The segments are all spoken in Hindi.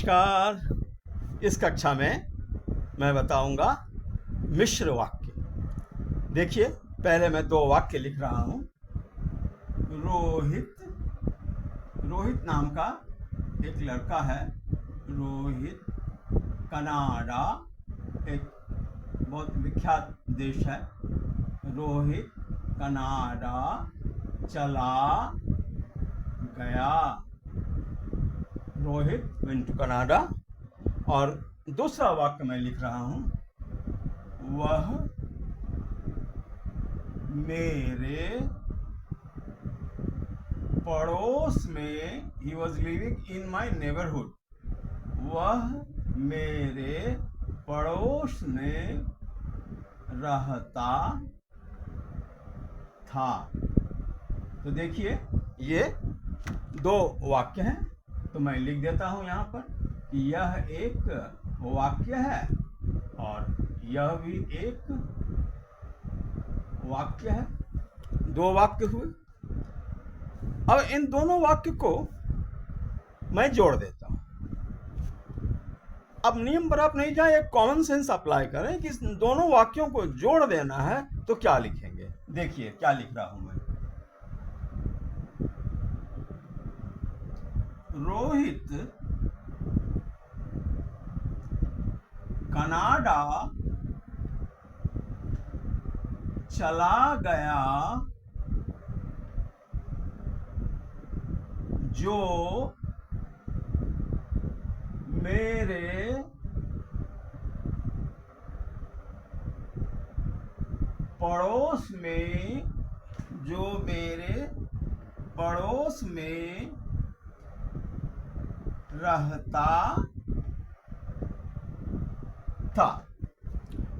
नमस्कार। इस कक्षा में मैं बताऊंगा मिश्र वाक्य। देखिए, पहले मैं दो वाक्य लिख रहा हूं। रोहित नाम का एक लड़का है। रोहित कनाडा एक बहुत विख्यात देश है। रोहित कनाडा चला गया। Rohit went to Canada. और दूसरा वाक्य मैं लिख रहा हूं, वह मेरे पड़ोस में, he was living in my neighborhood, वह मेरे पड़ोस में रहता था। तो देखिए, ये दो वाक्य हैं। तो मैं लिख देता हूं यहां पर कि यह एक वाक्य है और यह भी एक वाक्य है। दो वाक्य हुए। अब इन दोनों वाक्य को मैं जोड़ देता हूं। अब नियम पर आप नहीं जाए, एक कॉमन सेंस अप्लाई करें कि इन दोनों वाक्यों को जोड़ देना है तो क्या लिखेंगे। देखिए क्या लिख रहा हूं मैं। रोहित कनाडा चला गया जो मेरे पड़ोस में रहता था।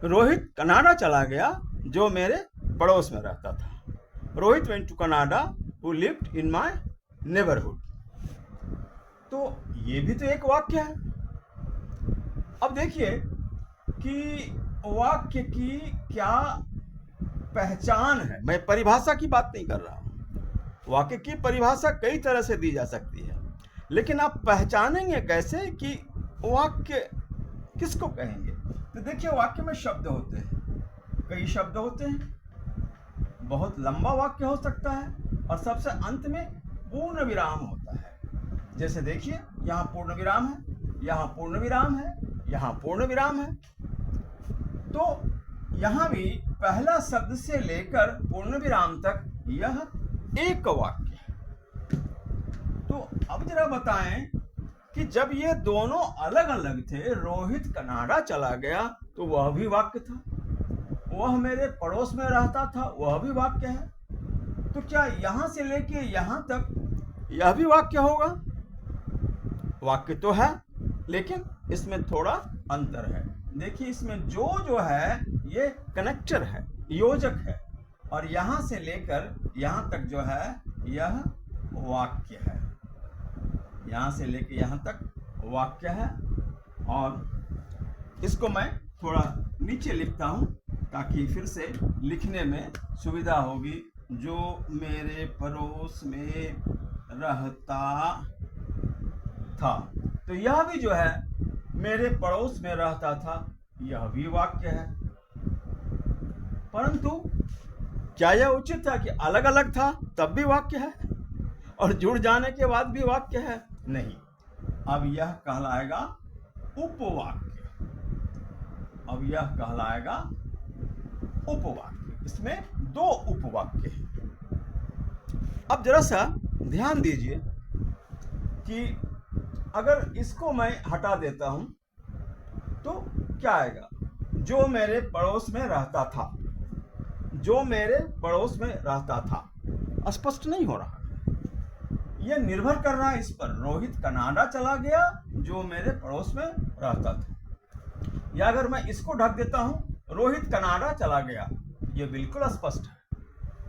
रोहित कनाडा चला गया जो मेरे पड़ोस में रहता था। Rohit went to Canada who lived in my neighbourhood. तो ये भी तो एक वाक्य है। अब देखिए कि वाक्य की क्या पहचान है। मैं परिभाषा की बात नहीं कर रहा हूं। वाक्य की परिभाषा कई तरह से दी जा सकती है, लेकिन आप पहचानेंगे कैसे कि वाक्य किसको कहेंगे। तो देखिए, वाक्य में शब्द होते हैं, कई शब्द होते हैं। बहुत लंबा वाक्य हो सकता है और सबसे अंत में पूर्ण विराम होता है। जैसे देखिए, यहाँ पूर्ण विराम है, यहाँ पूर्ण विराम है, यहाँ पूर्ण विराम है। तो यहाँ भी पहला शब्द से लेकर पूर्ण विराम तक यह एक वाक्य है। तो अब जरा बताएं कि जब ये दोनों अलग अलग थे, रोहित कनाडा चला गया तो वह भी वाक्य था, वह मेरे पड़ोस में रहता था वह भी वाक्य है। तो क्या यहां से लेके यहां तक यह भी वाक्य होगा? वाक्य तो है, लेकिन इसमें थोड़ा अंतर है। देखिए, इसमें जो है ये कनेक्टर है, योजक है, और यहां से लेकर यहां तक जो है यह वाक्य है। यहां से लेकर यहां तक वाक्य है। और इसको मैं थोड़ा नीचे लिखता हूं ताकि फिर से लिखने में सुविधा होगी। जो मेरे पड़ोस में रहता था। तो यह भी जो है मेरे पड़ोस में रहता था, यह भी वाक्य है। परंतु क्या यह उचित था कि अलग अलग था तब भी वाक्य है और जुड़ जाने के बाद भी वाक्य है? नहीं। अब यह कहलाएगा उपवाक्य। अब यह कहलाएगा उपवाक्य। इसमें दो उपवाक्य हैं। अब जरा सा ध्यान दीजिए कि अगर इसको मैं हटा देता हूं तो क्या आएगा? जो मेरे पड़ोस में रहता था। जो मेरे पड़ोस में रहता था स्पष्ट नहीं हो रहा। यह निर्भर कर रहा है इस पर, रोहित कनाडा चला गया जो मेरे पड़ोस में रहता था। या अगर मैं इसको ढक देता हूं, रोहित कनाडा चला गया, यह बिल्कुल स्पष्ट है।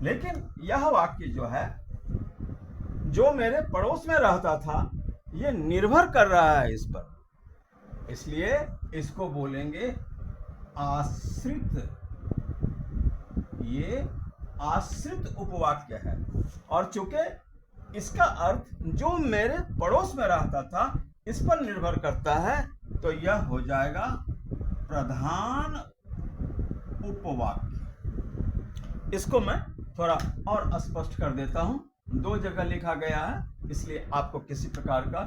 लेकिन यह वाक्य जो है, जो मेरे पड़ोस में रहता था, यह निर्भर कर रहा है इस पर। इसलिए इसको बोलेंगे आश्रित। ये आश्रित उपवाक्य है। और चूंकि इसका अर्थ जो मेरे पड़ोस में रहता था इस पर निर्भर करता है तो यह हो जाएगा प्रधान उपवाक्य। इसको मैं थोड़ा और स्पष्ट कर देता हूं, 2 जगह लिखा गया है, इसलिए आपको किसी प्रकार का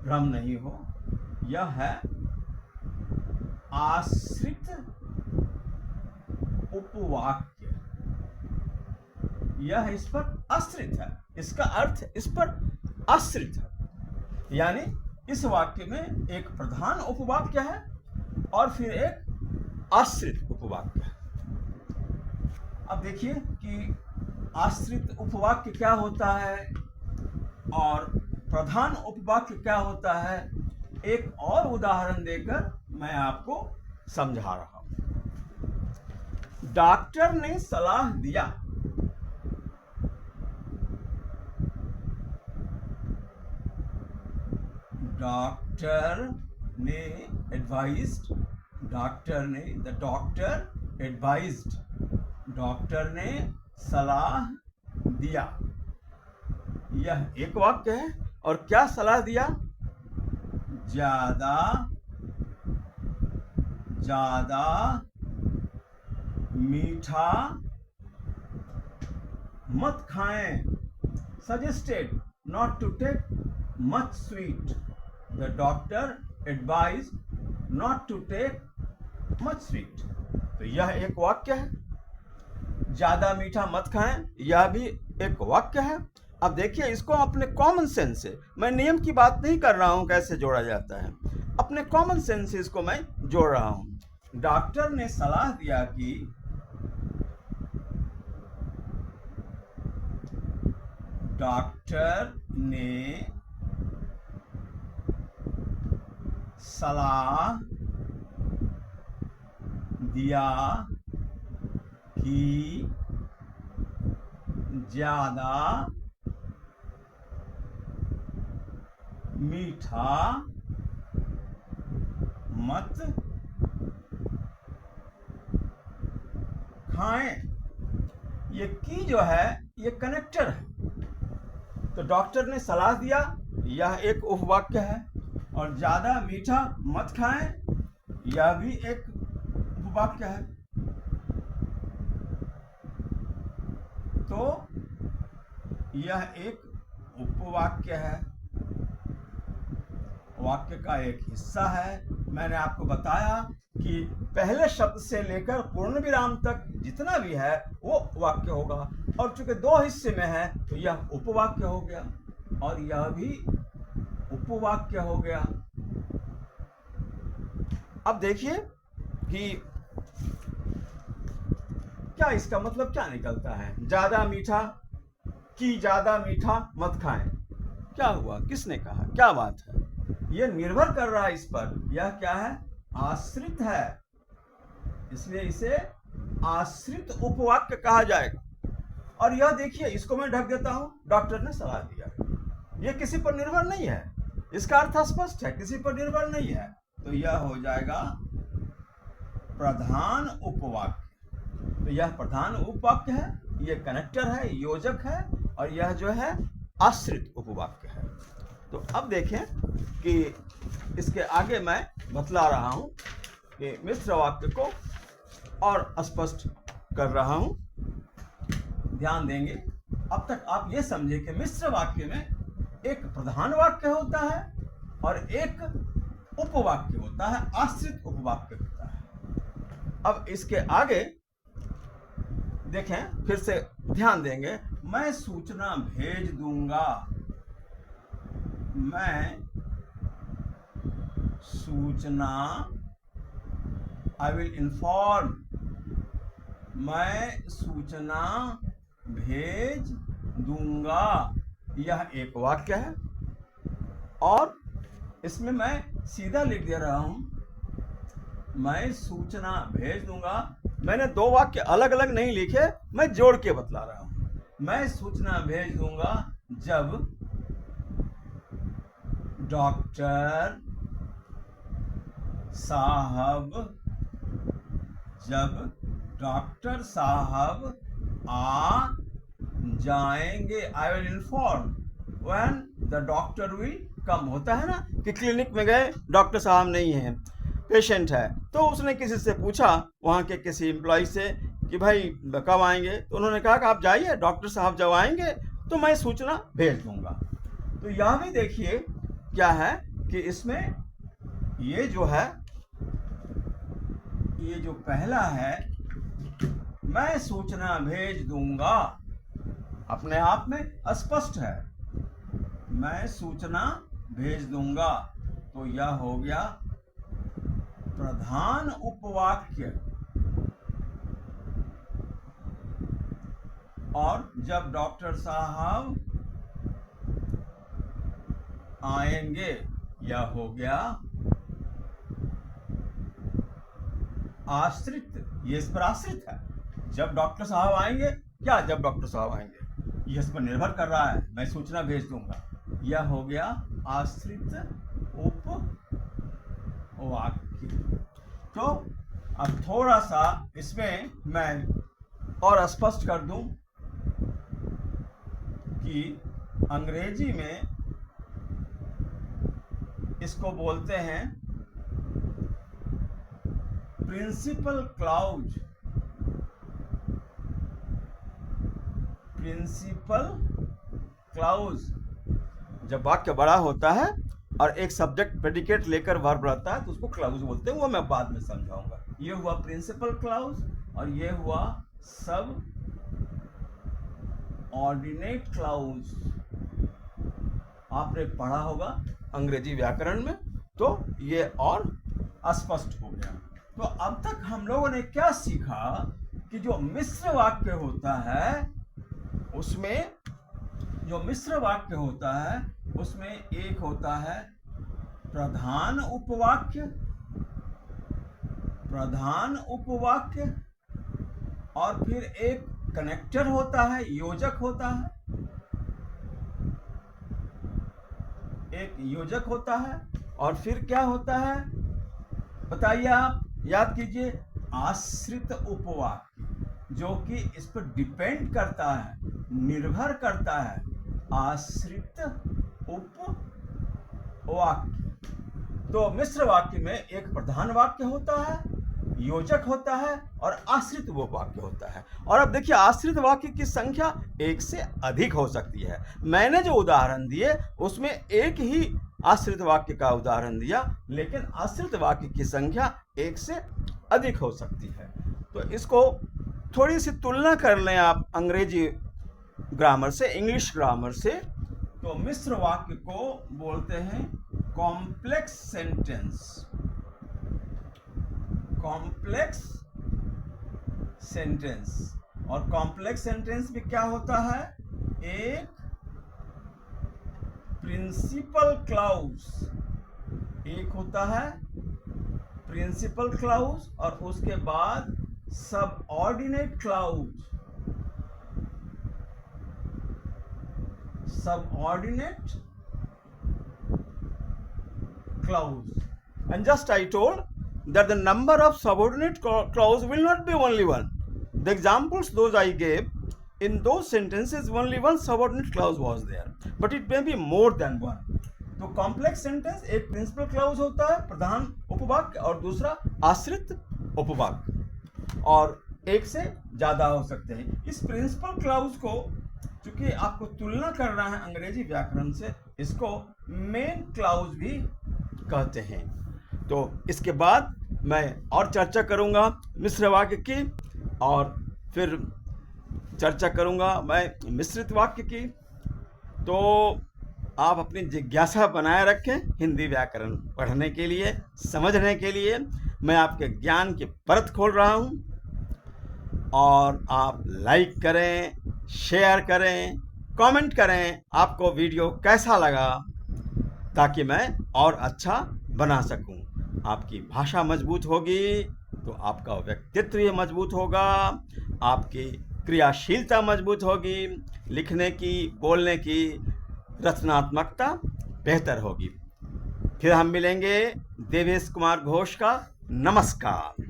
भ्रम नहीं हो। यह है आश्रित उपवाक्य, यह इस पर आश्रित है, इसका अर्थ इस पर आश्रित है, यानी इस वाक्य में एक प्रधान उपवाक्य है और फिर एक आश्रित उपवाक्य है। अब देखिए कि आश्रित उपवाक्य क्या होता है और प्रधान उपवाक्य क्या होता है, एक और उदाहरण देकर मैं आपको समझा रहा हूं। डॉक्टर ने सलाह दिया, डॉक्टर ने एडवाइज्ड, डॉक्टर ने, द डॉक्टर एडवाइज्ड, डॉक्टर ने सलाह दिया, यह एक वाक्य है। और क्या सलाह दिया, ज्यादा ज्यादा मीठा मत खाएं, suggested not to take much sweet, the doctor advise not to take much sweet. तो यह एक वाक्य है। ज्यादा मीठा मत खाएं, यह भी एक वाक्य है। अब देखिए इसको अपने कॉमन सेंस से, मैं नियम की बात नहीं कर रहा हूं कैसे जोड़ा जाता है, अपने कॉमन सेंस से इसको मैं जोड़ रहा हूं। डॉक्टर ने सलाह दिया कि डॉक्टर ने सलाह दिया कि ज्यादा मीठा मत खाएं। ये की जो है ये कनेक्टर है। तो डॉक्टर ने सलाह दिया, यह एक उपवाक्य है, और ज्यादा मीठा मत खाएं, यह भी एक उपवाक्य है। तो यह एक उपवाक्य है, वाक्य का एक हिस्सा है। मैंने आपको बताया कि पहले शब्द से लेकर पूर्ण विराम तक जितना भी है वो वाक्य होगा, और चूंकि 2 हिस्से में है तो यह उपवाक्य हो गया और यह भी उपवाक्य हो गया। अब देखिए कि क्या इसका मतलब क्या निकलता है। ज्यादा मीठा कि ज्यादा मीठा मत खाएं, क्या हुआ, किसने कहा, क्या बात है, यह निर्भर कर रहा है इस पर। यह क्या है, आश्रित है, इसलिए इसे आश्रित उपवाक्य कहा जाएगा। और यह देखिए इसको मैं ढक देता हूं, डॉक्टर ने सलाह दिया, यह किसी पर निर्भर नहीं है, इसका अर्थ स्पष्ट है, किसी पर निर्भर नहीं है। तो यह हो जाएगा प्रधान उपवाक्य। तो यह प्रधान उपवाक्य है, यह कनेक्टर है, योजक है, और यह जो है आश्रित उपवाक्य है। तो अब देखें कि इसके आगे मैं बतला रहा हूं कि मिश्र वाक्य को और स्पष्ट कर रहा हूं। ध्यान देंगे, अब तक आप ये समझे कि मिश्र वाक्य में एक प्रधान वाक्य होता है और एक उपवाक्य होता है, आश्रित उपवाक्य होता है। अब इसके आगे देखें, फिर से ध्यान देंगे, मैं सूचना भेज दूंगा, मैं सूचना, आई विल इन्फॉर्म, मैं सूचना भेज दूंगा, यह एक वाक्य है। और इसमें मैं सीधा लिख दे रहा हूं, मैं सूचना भेज दूंगा। मैंने 2 वाक्य अलग अलग नहीं लिखे, मैं जोड़ के बतला रहा हूं। मैं सूचना भेज दूंगा जब डॉक्टर साहब, जब डॉक्टर साहब आ जाएंगे, I will inform when the doctor will come होता है ना कि क्लिनिक में गए, डॉक्टर साहब नहीं हैं, पेशेंट है, तो उसने किसी से पूछा, वहाँ के किसी एम्प्लॉय से कि भाई कब आएंगे, तो उन्होंने कहा कि आप जाइए, डॉक्टर साहब जब आएंगे तो मैं सूचना भेज दूंगा। तो यह भी देखिए क्या है कि इसमें ये जो है, ये जो पहला है, मैं सूचना भेज दूंगा, अपने आप में स्पष्ट है, मैं सूचना भेज दूंगा। तो यह हो गया प्रधान उपवाक्य। और जब डॉक्टर साहब आएंगे, यह हो गया आश्रित, ये इस पर आश्रित है। जब डॉक्टर साहब आएंगे, क्या जब डॉक्टर साहब आएंगे, ये इस पर निर्भर कर रहा है, मैं सूचना भेज दूंगा, यह हो गया आश्रित उपवाक्य। तो अब थोड़ा सा इसमें मैं और स्पष्ट कर दूं कि अंग्रेजी में इसको बोलते हैं प्रिंसिपल क्लाउज। प्रिंसिपल क्लाउज, जब वाक्य बड़ा होता है और एक सब्जेक्ट प्रेडिकेट लेकर वर्ब रहता है तो उसको क्लाउज बोलते हैं, वो मैं बाद में समझाऊंगा। ये हुआ प्रिंसिपल क्लाउज और ये हुआ सब ऑर्डिनेट क्लाउज। आपने पढ़ा होगा अंग्रेजी व्याकरण में, तो ये और स्पष्ट हो गया। तो अब तक हम लोगों ने क्या सीखा कि जो मिश्र वाक्य होता है उसमें, जो मिश्र वाक्य होता है उसमें एक होता है प्रधान उपवाक्य, प्रधान उपवाक्य, और फिर एक कनेक्टर होता है, योजक होता है, एक योजक होता है, और फिर क्या होता है बताइए आप, याद कीजिए, आश्रित उपवाक्य, जो कि इस पर डिपेंड करता है, निर्भर करता है, आश्रित उपवाक्य। तो मिश्र वाक्य में एक प्रधान वाक्य होता है, योजक होता है और आश्रित वो वाक्य होता है। और अब देखिए आश्रित वाक्य की संख्या एक से अधिक हो सकती है। मैंने जो उदाहरण दिए उसमें एक ही आश्रित वाक्य का उदाहरण दिया, लेकिन आश्रित वाक्य की संख्या एक से अधिक हो सकती है। तो इसको थोड़ी सी तुलना कर लें आप अंग्रेजी ग्रामर से, इंग्लिश ग्रामर से। तो मिश्र वाक्य को बोलते हैं कॉम्प्लेक्स सेंटेंस, कॉम्प्लेक्स सेंटेंस। और कॉम्प्लेक्स सेंटेंस में क्या होता है, एक प्रिंसिपल क्लाउज, एक होता है प्रिंसिपल क्लाउज और उसके बाद सब ऑर्डिनेट क्लाउज, सब ordinate clause. And just I told that the number of subordinate clause will not be only one. The examples those I gave, in those sentences only one subordinate clause was there, but it may be more than one. तो कॉम्प्लेक्स सेंटेंस एक प्रिंसिपल क्लाउज होता है, प्रधान उपवाक्य, और दूसरा आश्रित उपवाक्य, और एक से ज्यादा हो सकते हैं। इस प्रिंसिपल क्लाउज को चूंकि आपको तुलना करना है अंग्रेजी व्याकरण से, इसको मेन क्लाउज भी कहते हैं। तो इसके बाद मैं और चर्चा करूंगा मिश्र वाक्य की, और फिर चर्चा करूंगा मैं मिश्रित वाक्य की। तो आप अपनी जिज्ञासा बनाए रखें हिंदी व्याकरण पढ़ने के लिए, समझने के लिए। मैं आपके ज्ञान की परत खोल रहा हूं, और आप लाइक करें, शेयर करें, कमेंट करें आपको वीडियो कैसा लगा, ताकि मैं और अच्छा बना सकूं। आपकी भाषा मजबूत होगी तो आपका व्यक्तित्व भी मजबूत होगा, आपकी क्रियाशीलता मजबूत होगी, लिखने की, बोलने की रचनात्मकता बेहतर होगी। फिर हम मिलेंगे। देवेश कुमार घोष का नमस्कार।